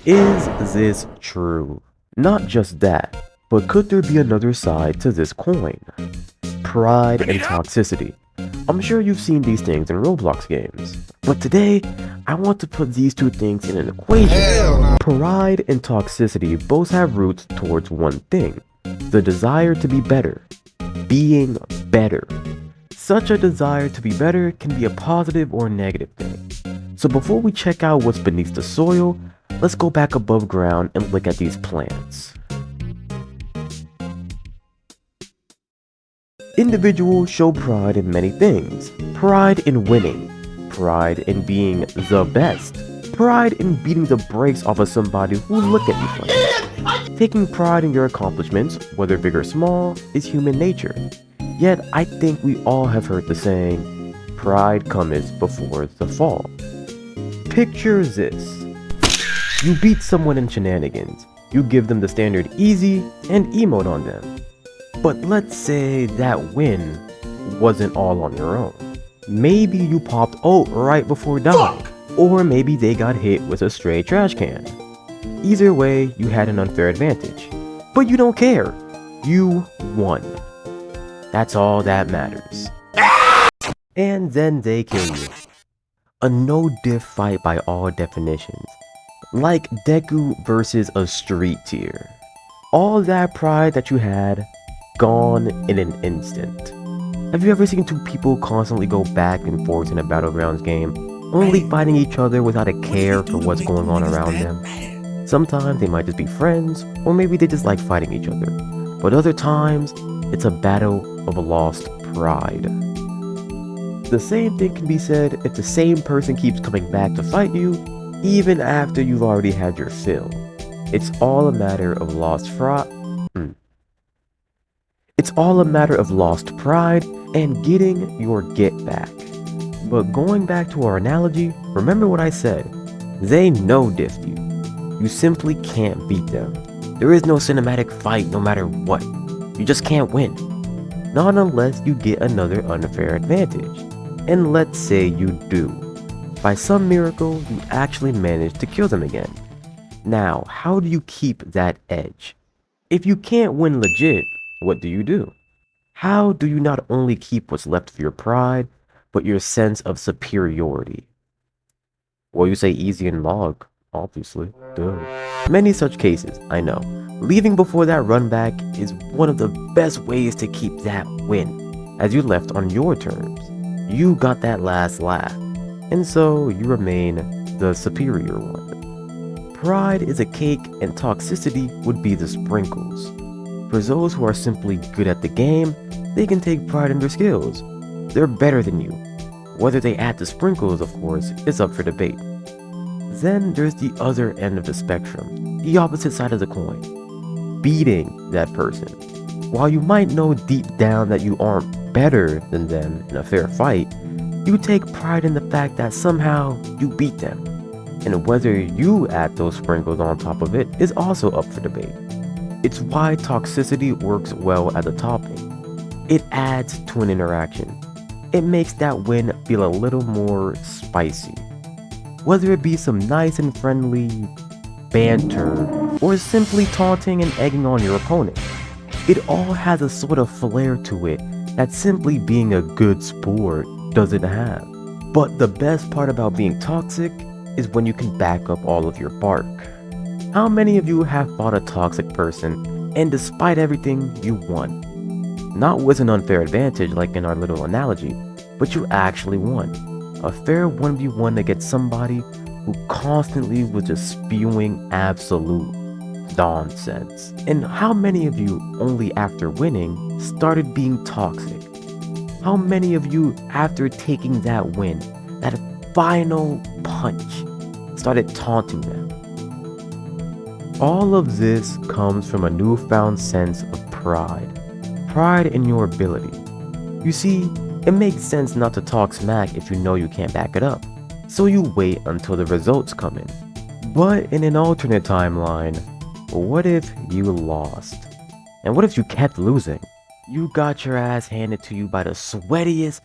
Is this true? Not just that, but could there be another side to this coin? Pride and toxicity. I'm sure you've seen these things in Roblox games, but today I want to put these two things in an equation. Pride and toxicity both have roots towards one thing: the desire to be better. Being better. Such a desire to be better can be a positive or negative thing. So before we check out what's beneath the soil, let's go back above ground and look at these plants. Individuals show pride in many things. Pride in winning. Pride in being the best. Pride in beating the brakes off of somebody who look at you funny. Taking pride in your accomplishments, whether big or small, is human nature. Yet I think we all have heard the saying, pride cometh before the fall. Picture this. You beat someone in Shenanigans. You give them the standard easy and emote on them. But let's say that win wasn't all on your own. Maybe you popped ult right before dying, or maybe they got hit with a stray trash can. Either way, you had an unfair advantage. But you don't care. You won. That's all that matters. And then they kill you. A no-diff fight by all definitions. Like Deku versus a street tier. All that pride that you had, gone in an instant. Have you ever seen two people constantly go back and forth in a Battlegrounds game, only fighting each other without a care for what's going on around them? Sometimes they might just be friends, or maybe they just like fighting each other. But other times, it's a battle of lost pride. The same thing can be said if the same person keeps coming back to fight you, even after you've already had your fill. It's all a matter of lost It's all a matter of lost pride and getting your get back. But going back to our analogy, remember what I said. They no-diffed you. You simply can't beat them. There is no cinematic fight no matter what. You just can't win. Not unless you get another unfair advantage. And let's say you do. By some miracle, you actually manage to kill them again. Now, how do you keep that edge? If you can't win legit, what do? How do you not only keep what's left of your pride, but your sense of superiority? Well, you say easy and log, obviously, duh. Many such cases, I know. Leaving before that run back is one of the best ways to keep that win, as you left on your terms. You got that last laugh, and so you remain the superior one. Pride is a cake and toxicity would be the sprinkles. For those who are simply good at the game, they can take pride in their skills. They're better than you. Whether they add the sprinkles, of course, is up for debate. Then there's the other end of the spectrum, the opposite side of the coin. Beating that person. While you might know deep down that you aren't better than them in a fair fight, you take pride in the fact that somehow you beat them. And whether you add those sprinkles on top of it is also up for debate. It's why toxicity works well as a topping. It adds to an interaction. It makes that win feel a little more spicy. Whether it be some nice and friendly banter, or simply taunting and egging on your opponent, it all has a sort of flair to it that simply being a good sport doesn't have. But the best part about being toxic is when you can back up all of your bark. How many of you have fought a toxic person and despite everything, you won? Not with an unfair advantage like in our little analogy, but you actually won. A fair 1v1 against somebody who constantly was just spewing absolute nonsense. And how many of you, only after winning, started being toxic? How many of you, after taking that win, that final punch, started taunting them? All of this comes from a newfound sense of pride. Pride in your ability. You see, it makes sense not to talk smack if you know you can't back it up. So you wait until the results come in. But in an alternate timeline, what if you lost? And what if you kept losing? You got your ass handed to you by the sweatiest,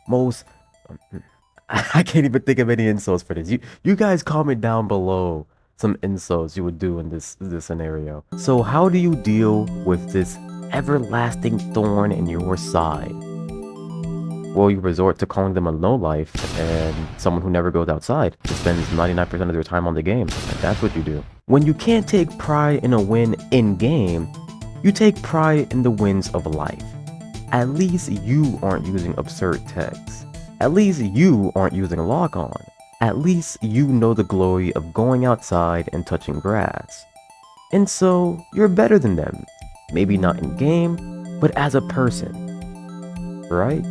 most... I can't even think of any insults for this. You guys comment down below some insults you would do in this scenario. So how do you deal with this everlasting thorn in your side? Well, you resort to calling them a lowlife and someone who never goes outside, who spends 99% of their time on the game. And that's what you do. When you can't take pride in a win in-game, you take pride in the wins of life. At least you aren't using absurd texts. At least you aren't using lock-on. At least you know the glory of going outside and touching grass. And so, you're better than them. Maybe not in-game, but as a person. Right?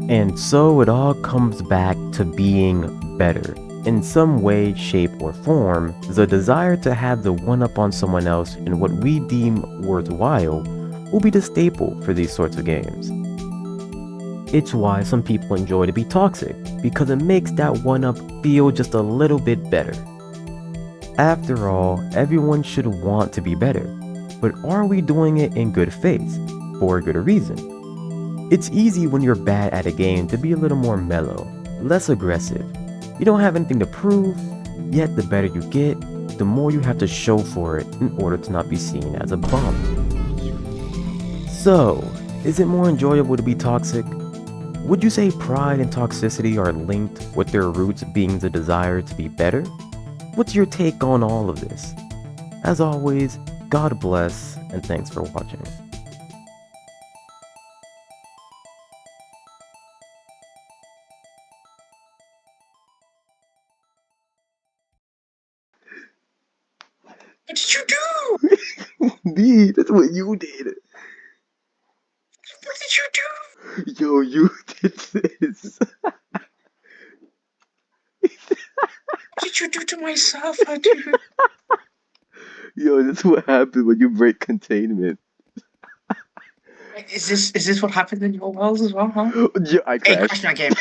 And so it all comes back to being better. In some way, shape, or form, the desire to have the one-up on someone else in what we deem worthwhile will be the staple for these sorts of games. It's why some people enjoy to be toxic, because it makes that one-up feel just a little bit better. After all, everyone should want to be better, but are we doing it in good faith, for a good reason? It's easy when you're bad at a game to be a little more mellow, less aggressive. You don't have anything to prove, yet the better you get, the more you have to show for it in order to not be seen as a bum. So, is it more enjoyable to be toxic? Would you say pride and toxicity are linked, with their roots being the desire to be better? What's your take on all of this? As always, God bless, and thanks for watching. What did you do? Me, that's what you did. What did you do? Yo, you did this. What did you do to my sofa, dude? Yo, that's what happens when you break containment. Is this what happened in your world as well, huh? Yeah, I Hey, crashed. crash my game.